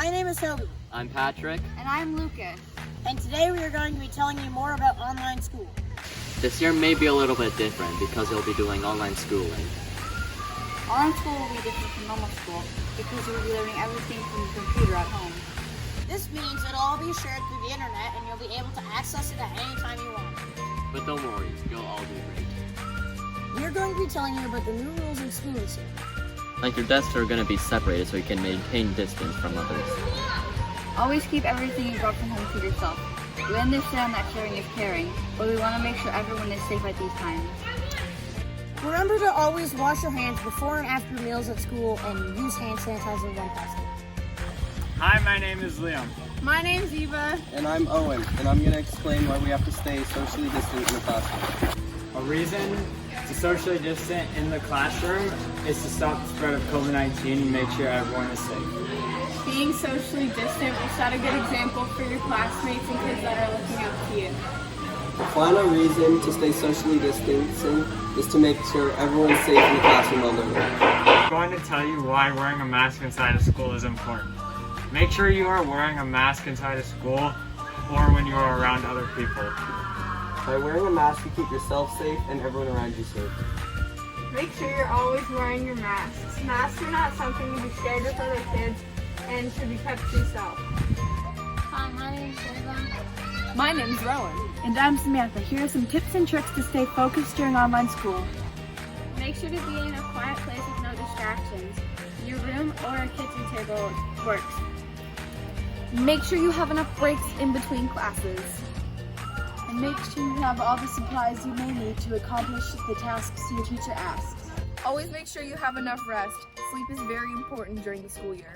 My name is Toby. I'm Patrick. And I'm Lucas. And today we are going to be telling you more about online school. This year may be a little bit different because you'll be doing online schooling. Online school will be different from normal school because you'll be learning everything from the computer at home. This means it'll all be shared through the internet and you'll be able to access it at any time you want. But don't worry, you'll all do great. We are going to be telling you about the new rules in school this year. Like your desks are going to be separated so you can maintain distance from others. Always keep everything you brought from home to yourself. We understand that sharing is caring, but we want to make sure everyone is safe at these times. Remember to always wash your hands before and after meals at school and use hand sanitizer when possible. Hi, my name is Liam. My name's Eva. And I'm Owen, and I'm going to explain why we have to stay socially distant in the classroom. A reason to socially distant in the classroom is to stop the spread of COVID-19 and make sure everyone is safe. Being socially distant will set a good example for your classmates and kids that are looking up to you. The final reason to stay socially distancing is to make sure everyone's safe in the classroom while learning. I'm going to tell you why wearing a mask inside of school is important. Make sure you are wearing a mask inside of school or when you are around other people. By wearing a mask, you keep yourself safe and everyone around you safe. Make sure you're always wearing your masks. Masks are not something to be shared with other kids and should be kept to yourself. Hi, my name's Eva. My name's Rowan. And I'm Samantha. Here are some tips and tricks to stay focused during online school. Make sure to be in a quiet place with no distractions. Your room or a kitchen table works. Make sure you have enough breaks in between classes. And make sure you have all the supplies you may need to accomplish the tasks your teacher asks. Always make sure you have enough rest. Sleep is very important during the school year.